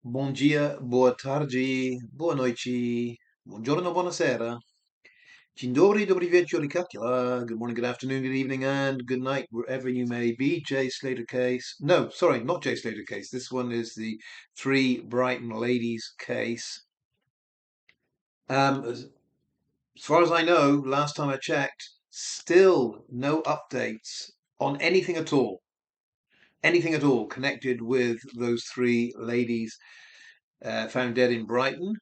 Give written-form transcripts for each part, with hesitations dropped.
Bom dia, boa tarde, boa noite, buongiorno, buonasera. Dzień dobry, dobry wieczór, good morning, good afternoon, good evening, and good night, wherever you may be. Jay Slater case. No, sorry, not Jay Slater case. This one is the three Brighton ladies case. As far as I know, last time I checked, still no updates on anything at all connected with those three ladies found dead in Brighton.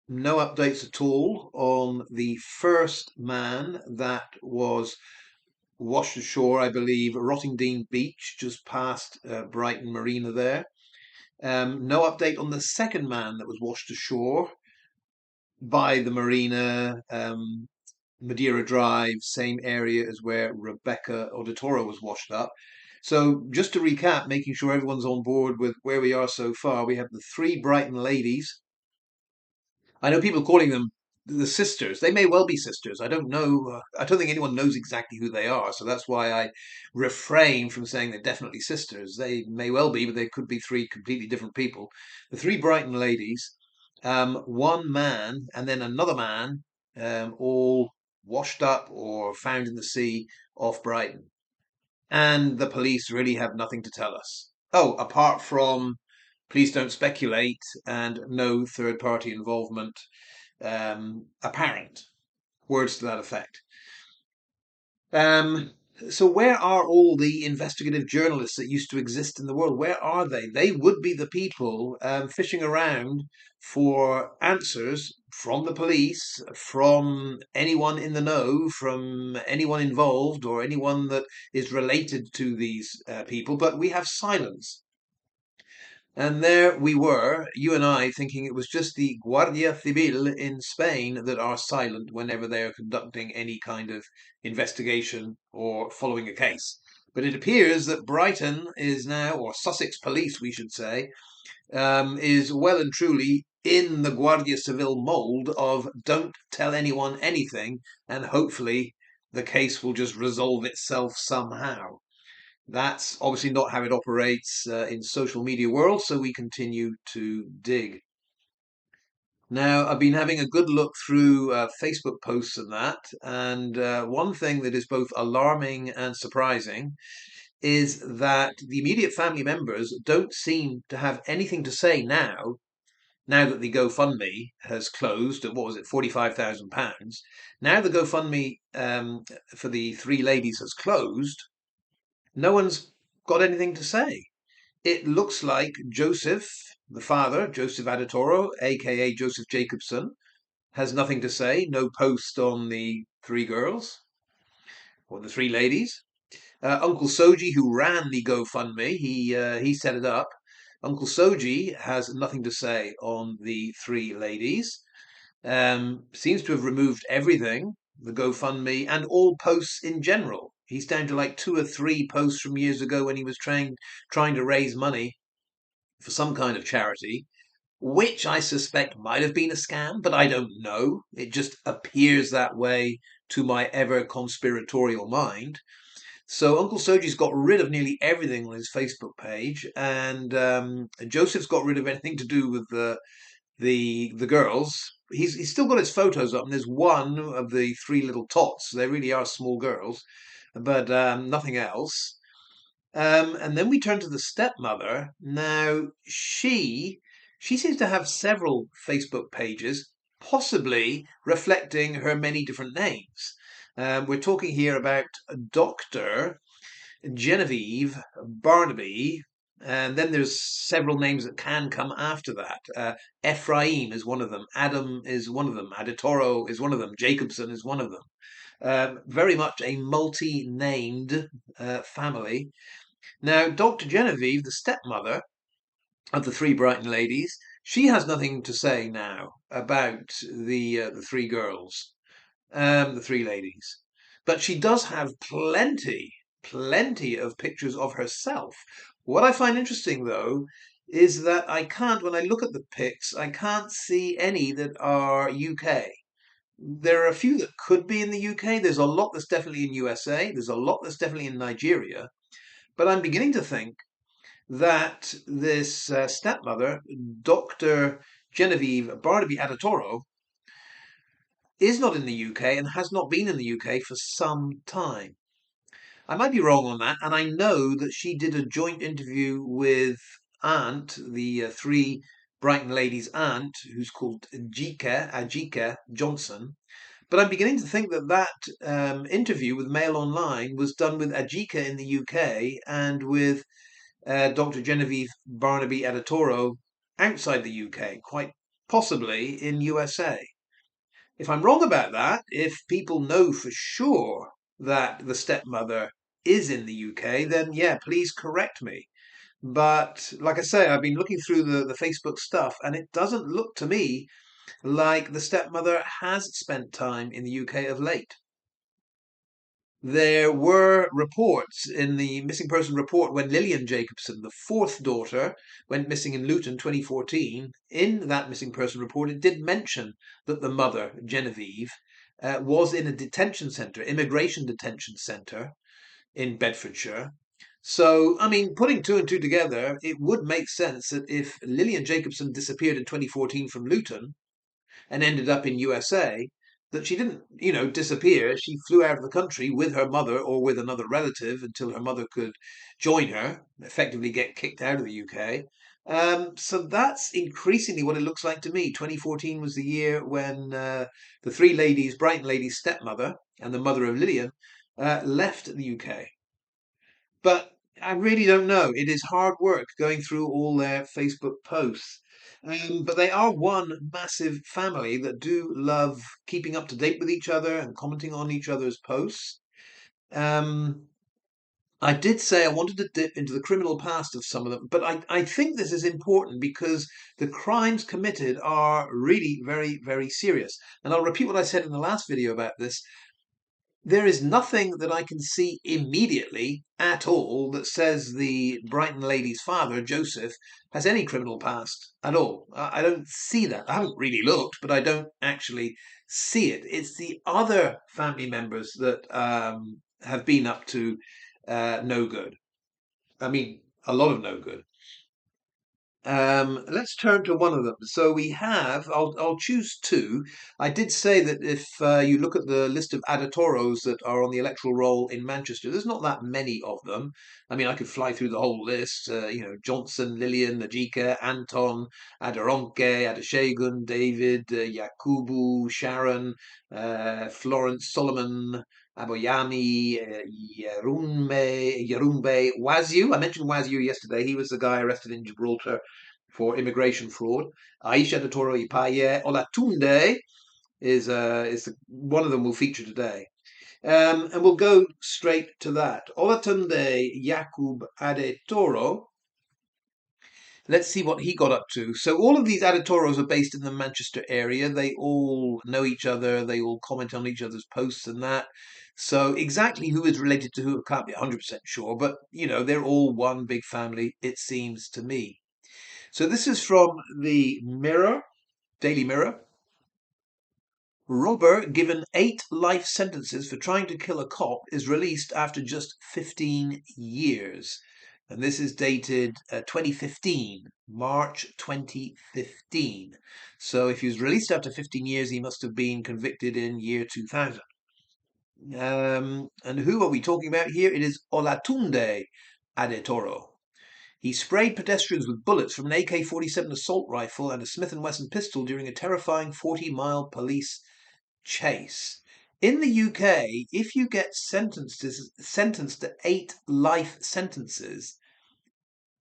No updates at all on the first man that was washed ashore, I believe, Rottingdean Beach, just past Brighton Marina there. No update on the second man that was washed ashore by the marina, Madeira Drive, same area as where Rebecca Adetoro was washed up. So just to recap, making sure everyone's on board with where we are so far, we have the three Brighton ladies. I know people calling them the sisters. They may well be sisters. I don't know. I don't think anyone knows exactly who they are. So that's why I refrain from saying they're definitely sisters. They may well be, but they could be three completely different people. The three Brighton ladies, one man and then another man, all washed up or found in the sea off Brighton. And the police really have nothing to tell us. Oh, apart from please don't speculate and no third party involvement apparent. Words to that effect. Um, so, where are all the investigative journalists that used to exist in the world? Where are they? They would be the people fishing around for answers from the police, from anyone in the know, from anyone involved, or anyone that is related to these people. But we have silence. And there we were, you and I, thinking it was just the Guardia Civil in Spain that are silent whenever they are conducting any kind of investigation or following a case. But it appears that Brighton is now, or Sussex Police, we should say, is well and truly in the Guardia Civil mould of don't tell anyone anything, and hopefully the case will just resolve itself somehow. That's obviously not how it operates in social media world, so we continue to dig. Now, I've been having a good look through Facebook posts and that, and one thing that is both alarming and surprising is that the immediate family members don't seem to have anything to say now. Now that the GoFundMe has closed at what was it, £45,000. Now the GoFundMe for the three ladies has closed. No one's got anything to say. It looks like Joseph, the father, Joseph Adetoro, aka Joseph Jacobson, has nothing to say. No post on the three girls or the three ladies. Uncle Soji, who ran the GoFundMe, he set it up. Uncle Soji has nothing to say on the three ladies. Seems to have removed everything, the GoFundMe, and all posts in general. He's down to like two or three posts from years ago when he was trying to raise money for some kind of charity, which I suspect might have been a scam, but I don't know. It just appears that way to my ever conspiratorial mind. So Uncle Soji's got rid of nearly everything on his Facebook page, and Joseph's got rid of anything to do with the girls. He's still got his photos up, and there's one of the three little tots. They really are small girls, but nothing else. And then we turn to the stepmother. Now she seems to have several Facebook pages, possibly reflecting her many different names. We're talking here about Dr. Genevieve Barnaby, and then there's several names that can come after that. Ephraim is one of them. Adam is one of them. Adetoro is one of them. Jacobson is one of them. Very much a multi-named family. Now, Dr. Genevieve, the stepmother of the three Brighton ladies, she has nothing to say now about the three girls, the three ladies, but she does have plenty of pictures of herself. What I find interesting, though, is that I can't, when I look at the pics, I can't see any that are UK. There are a few that could be in the UK. There's a lot that's definitely in USA. There's a lot that's definitely in Nigeria. But I'm beginning to think that this stepmother, Dr. Genevieve Barnaby Adetoro, is not in the UK and has not been in the UK for some time. I might be wrong on that, and I know that she did a joint interview with Aunt, the three Brighton Ladies aunt, who's called Ajike Johnson. But I'm beginning to think that interview with Mail Online was done with Ajike in the UK and with Dr. Genevieve Barnaby Adetoro outside the UK, quite possibly in USA. If I'm wrong about that, if people know for sure that the stepmother is in the UK, then yeah, please correct me. But like I say, I've been looking through the Facebook stuff, and it doesn't look to me like the stepmother has spent time in the UK of late. There were reports in the missing person report when Lillian Jacobson, the fourth daughter, went missing in Luton 2014. In that missing person report, it did mention that the mother, Genevieve, was in a detention centre, immigration detention centre in Bedfordshire. So, I mean, putting two and two together, it would make sense that if Lillian Jacobson disappeared in 2014 from Luton, and ended up in USA, that she didn't, disappear. She flew out of the country with her mother or with another relative until her mother could join her, effectively get kicked out of the UK. So that's increasingly what it looks like to me. 2014 was the year when the three ladies, Brighton Ladies' stepmother and the mother of Lillian, left the UK. But I really don't know. It is hard work going through all their Facebook posts. But they are one massive family that do love keeping up to date with each other and commenting on each other's posts. Um, I did say I wanted to dip into the criminal past of some of them, but I think this is important because the crimes committed are really very, very serious. And I'll repeat what I said in the last video about this. There is nothing that I can see immediately at all that says the Brighton lady's father, Joseph, has any criminal past at all. I don't see that. I haven't really looked, but I don't actually see it. It's the other family members that have been up to no good. I mean, a lot of no good. Let's turn to one of them. So we have, I'll choose two. I did say that if you look at the list of Adetoros that are on the electoral roll in Manchester, there's not that many of them. I mean, I could fly through the whole list. Johnson, Lillian, Najika, Anton, Aderonke, Adeshegun, David, Yakubu, Sharon, Florence, Solomon, Aboyami, Yerumbe, Wazyu. I mentioned Wazyu yesterday. He was the guy arrested in Gibraltar for immigration fraud. Aisha Adetoro Ipaye, Olatunde is one of them will feature today. And we'll go straight to that. Olatunde Yakub Adetoro. Let's see what he got up to. So all of these Adetoros are based in the Manchester area. They all know each other. They all comment on each other's posts and that. So exactly who is related to who, I can't be 100% sure. But, they're all one big family, it seems to me. So this is from the Mirror, Daily Mirror. Robber given 8 life sentences for trying to kill a cop is released after just 15 years. And this is dated 2015, March 2015. So if he was released after 15 years, he must have been convicted in year 2000. And who are we talking about here? It is Olatunde Adetoro. He sprayed pedestrians with bullets from an AK-47 assault rifle and a Smith & Wesson pistol during a terrifying 40-mile police chase. In the UK, if you get sentenced to 8 life sentences,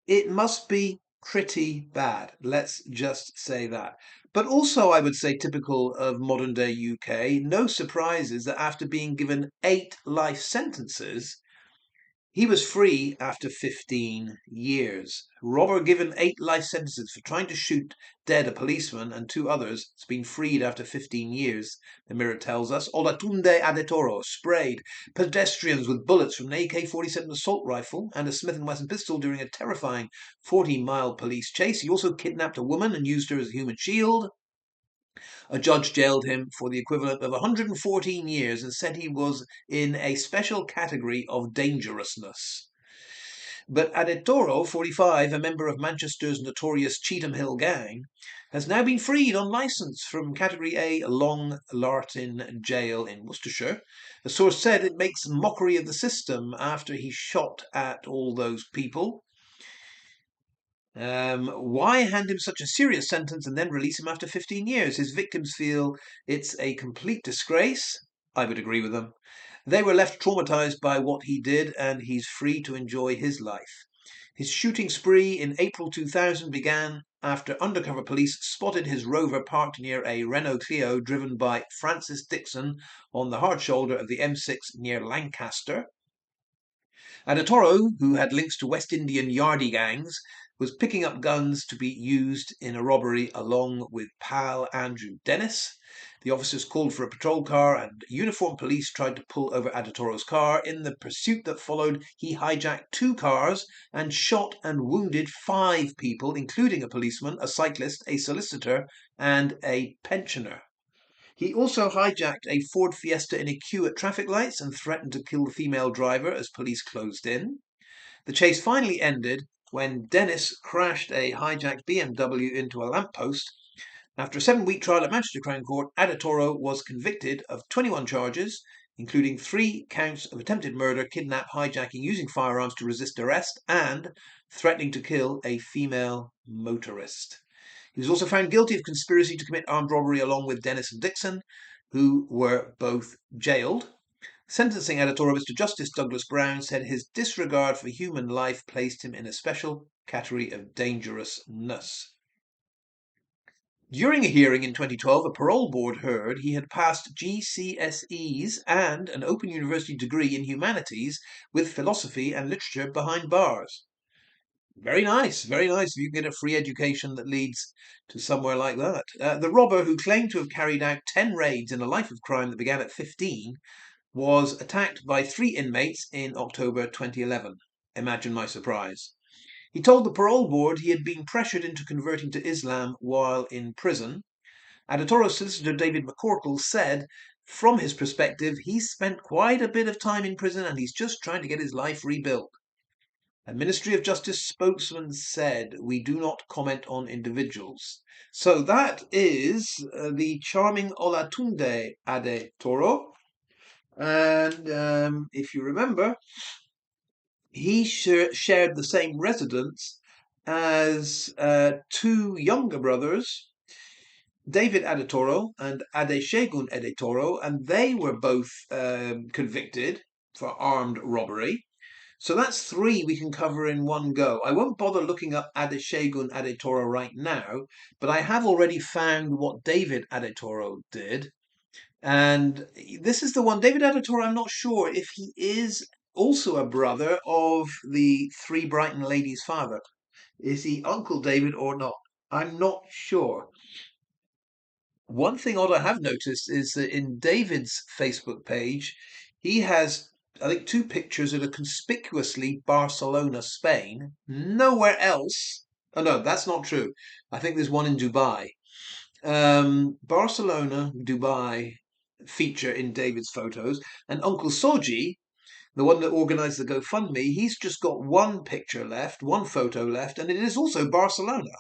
it must be pretty bad. Let's just say that. But also, I would say, typical of modern day UK, no surprises that after being given 8 life sentences, he was free after 15 years. Robber given 8 life sentences for trying to shoot dead a policeman and 2 others has been freed after 15 years, the Mirror tells us. Olatunde Adetoro sprayed pedestrians with bullets from an AK-47 assault rifle and a Smith & Wesson pistol during a terrifying 40-mile police chase. He also kidnapped a woman and used her as a human shield. A judge jailed him for the equivalent of 114 years and said he was in a special category of dangerousness. But Adetoro, 45, a member of Manchester's notorious Cheetham Hill gang, has now been freed on licence from Category A Long Lartin Jail in Worcestershire. A source said it makes mockery of the system after he shot at all those people. Why hand him such a serious sentence and then release him after 15 years? His victims feel it's a complete disgrace. I would agree with them. They were left traumatized by what he did, and he's free to enjoy his life. His shooting spree in April 2000 began after undercover police spotted his Rover parked near a Renault Clio driven by Francis Dixon on the hard shoulder of the M6 near Lancaster. Adetoro, who had links to West Indian yardie gangs, was picking up guns to be used in a robbery along with pal Andrew Dennis. The officers called for a patrol car and uniformed police tried to pull over Adetoro's car. In the pursuit that followed, he hijacked 2 cars and shot and wounded 5 people, including a policeman, a cyclist, a solicitor, and a pensioner. He also hijacked a Ford Fiesta in a queue at traffic lights and threatened to kill the female driver as police closed in. The chase finally ended when Dennis crashed a hijacked BMW into a lamppost. After a 7-week trial at Manchester Crown Court, Adetoro was convicted of 21 charges, including 3 counts of attempted murder, kidnap, hijacking, using firearms to resist arrest, and threatening to kill a female motorist. He was also found guilty of conspiracy to commit armed robbery along with Dennis and Dixon, who were both jailed. Sentencing Adetoro, Mr. Justice Douglas Brown said his disregard for human life placed him in a special category of dangerousness. During a hearing in 2012, a parole board heard he had passed GCSEs and an Open University degree in humanities with philosophy and literature behind bars. Very nice, very nice if you can get a free education that leads to somewhere like that. The robber, who claimed to have carried out 10 raids in a life of crime that began at 15, was attacked by 3 inmates in October 2011. Imagine my surprise. He told the parole board he had been pressured into converting to Islam while in prison. Adetoro's solicitor David McCorkle said, from his perspective, he's spent quite a bit of time in prison and he's just trying to get his life rebuilt. A Ministry of Justice spokesman said, we do not comment on individuals. So that is the charming Olatunde Adetoro. And if you remember, he shared the same residence as 2 younger brothers, David Adetoro and Adeshegun Adetoro, and they were both convicted for armed robbery. So that's 3 we can cover in one go. I won't bother looking up Adeshegun Adetoro right now, but I have already found what David Adetoro did. And this is the one, David Adetoro, I'm not sure if he is also a brother of the 3 Brighton Ladies' father. Is he Uncle David or not? I'm not sure. One thing odd I have noticed is that in David's Facebook page, he has, I think, 2 pictures that are conspicuously Barcelona, Spain. Nowhere else. Oh, no, that's not true. I think there's one in Dubai. Barcelona, Dubai feature in David's photos. And Uncle Soji, the one that organised the GoFundMe, he's just got one picture left, one photo left, and it is also Barcelona,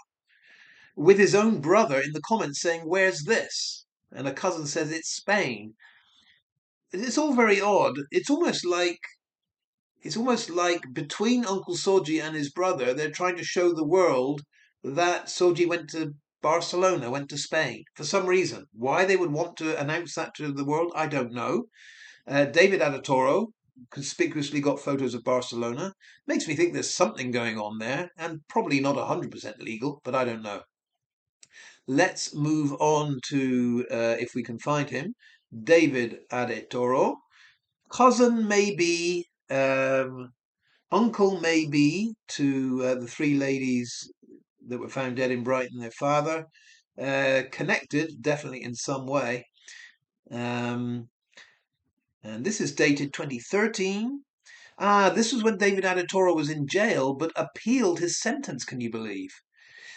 with his own brother in the comments saying, where's this? And a cousin says it's Spain. It's all very odd. It's almost like between Uncle Soji and his brother, they're trying to show the world that Soji went to Barcelona, went to Spain for some reason. Why they would want to announce that to the world, I don't know. David Adetoro conspicuously got photos of Barcelona. Makes me think there's something going on there, and probably not 100% legal, but I don't know. Let's move on to, if we can find him, David Adetoro. Cousin maybe, uncle maybe to the 3 ladies that were found dead in Brighton, their father. Connected, definitely in some way. And this is dated 2013. This was when David Adetoro was in jail, but appealed his sentence, can you believe?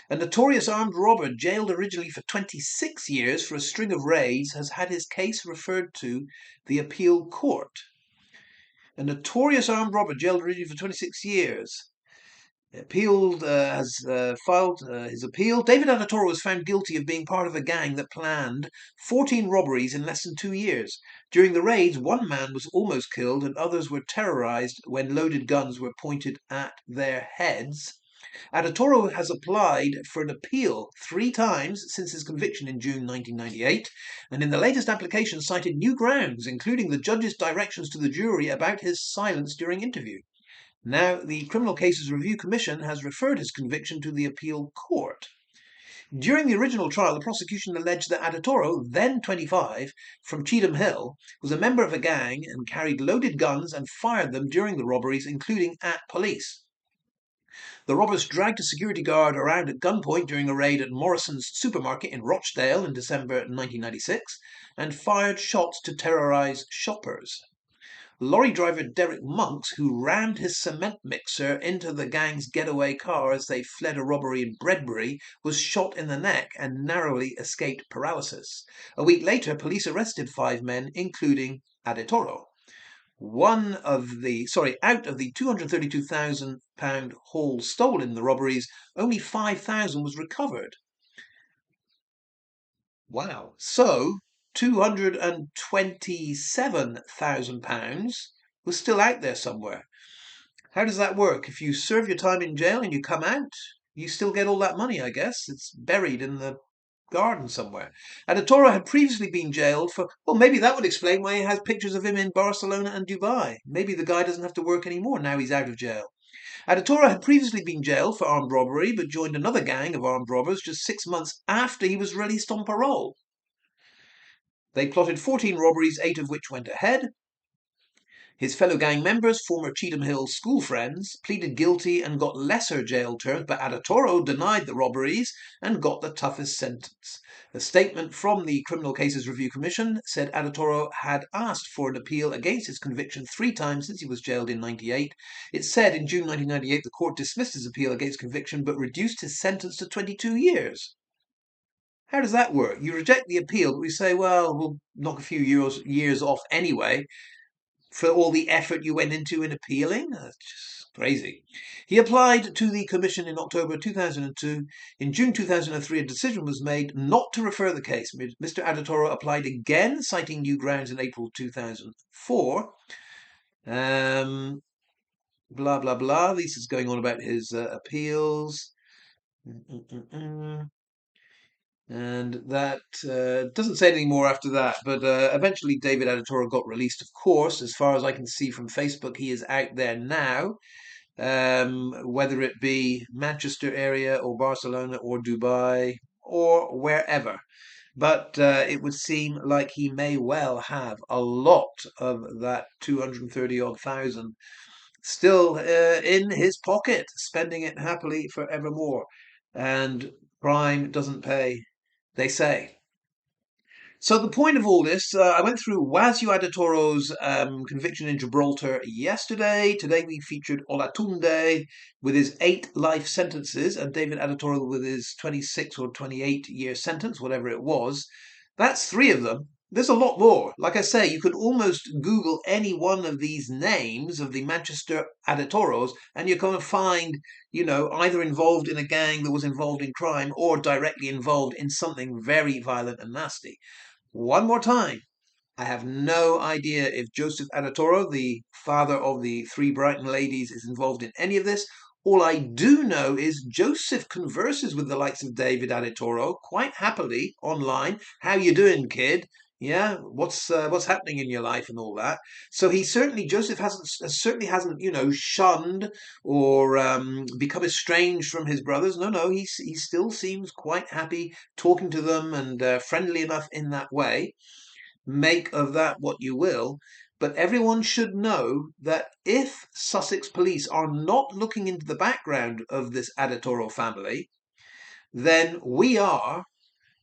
A notorious armed robber jailed originally for 26 years for a string of raids has had his case referred to the appeal court. A notorious armed robber jailed originally for 26 years. Has filed his appeal. David Adetoro was found guilty of being part of a gang that planned 14 robberies in less than 2 years. During the raids, one man was almost killed and others were terrorized when loaded guns were pointed at their heads. Adetoro has applied for an appeal 3 times since his conviction in June 1998, and in the latest application cited new grounds, including the judge's directions to the jury about his silence during interview. Now, the Criminal Cases Review Commission has referred his conviction to the appeal court. During the original trial, the prosecution alleged that Adetoro, then 25, from Cheetham Hill, was a member of a gang and carried loaded guns and fired them during the robberies, including at police. The robbers dragged a security guard around at gunpoint during a raid at Morrison's supermarket in Rochdale in December 1996 and fired shots to terrorise shoppers. Lorry driver Derek Monks, who rammed his cement mixer into the gang's getaway car as they fled a robbery in Bredbury, was shot in the neck and narrowly escaped paralysis. A week later, police arrested 5 men, including Adetoro. Out of the £232,000 haul stolen in the robberies, only 5,000 was recovered. Wow. So £227,000 was still out there somewhere. How does that work? If you serve your time in jail and you come out, you still get all that money, I guess. It's buried in the garden somewhere. Adetoro had previously been jailed for, well, maybe that would explain why he has pictures of him in Barcelona and Dubai. Maybe the guy doesn't have to work anymore now he's out of jail. Adetoro had previously been jailed for armed robbery, but joined another gang of armed robbers just 6 months after he was released on parole. They plotted 14 robberies, 8 of which went ahead. His fellow gang members, former Cheetham Hill school friends, pleaded guilty and got lesser jail terms, but Adetoro denied the robberies and got the toughest sentence. A statement from the Criminal Cases Review Commission said Adetoro had asked for an appeal against his conviction 3 times since he was jailed in 1998. It said in June 1998 the court dismissed his appeal against conviction but reduced his sentence to 22 years. How does that work? You reject the appeal, but we say, well, we'll knock a few years off anyway for all the effort you went into in appealing? That's just crazy. He applied to the commission in October 2002. In June 2003, a decision was made not to refer the case. Mr. Adetoro applied again, citing new grounds in April 2004. Blah, blah, blah. This is going on about his appeals. And that doesn't say anything more after that. But eventually David Adetoro got released, of course. As far as I can see from Facebook, he is out there now. Whether it be Manchester area or Barcelona or Dubai or wherever. But it would seem like he may well have a lot of that 230 odd thousand still in his pocket, spending it happily forevermore. And crime doesn't pay, they say. So the point of all this, I went through Wazio Adetoro's conviction in Gibraltar yesterday. Today we featured Olatunde with his 8 life sentences and David Adetoro with his 26 or 28-year sentence, whatever it was. That's 3 of them. There's a lot more. Like I say, you could almost Google any one of these names of the Manchester Adetoros and you're going to find, either involved in a gang that was involved in crime or directly involved in something very violent and nasty. One more time, I have no idea if Joseph Adetoro, the father of the 3 Brighton ladies, is involved in any of this. All I do know is Joseph converses with the likes of David Adetoro quite happily online. How you doing, kid? Yeah, what's happening in your life and all that. So Joseph certainly hasn't shunned or become estranged from his brothers. No, he still seems quite happy talking to them and friendly enough in that way. Make of that what you will. But everyone should know that if Sussex police are not looking into the background of this Adetoro family, then we are,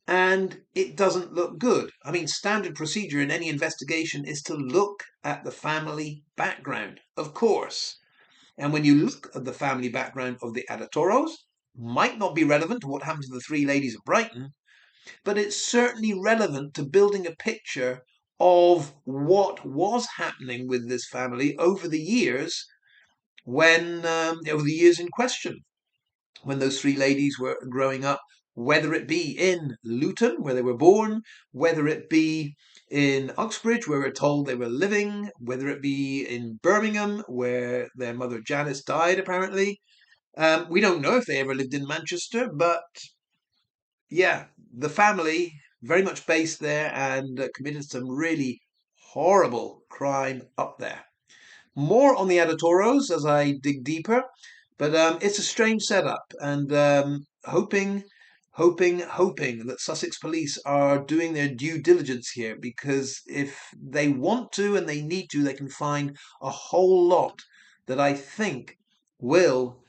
and it doesn't look good. I mean, standard procedure in any investigation is to look at the family background, of course. And when you look at the family background of the Adetoros, might not be relevant to what happened to the 3 ladies of Brighton, but it's certainly relevant to building a picture of what was happening with this family over the years when over the years in question, when those three ladies were growing up, whether it be in Luton, where they were born, whether it be in Uxbridge, where we're told they were living, whether it be in Birmingham, where their mother Janice died, apparently. We don't know if they ever lived in Manchester, but yeah, the family very much based there and committed some really horrible crime up there. More on the Adetoros as I dig deeper, but it's a strange setup, and hoping that Sussex police are doing their due diligence here, because if they want to and they need to, they can find a whole lot that I think will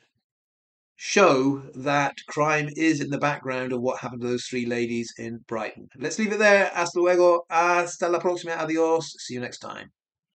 show that crime is in the background of what happened to those three ladies in Brighton. Let's leave it there. Hasta luego. Hasta la próxima. Adios. See you next time.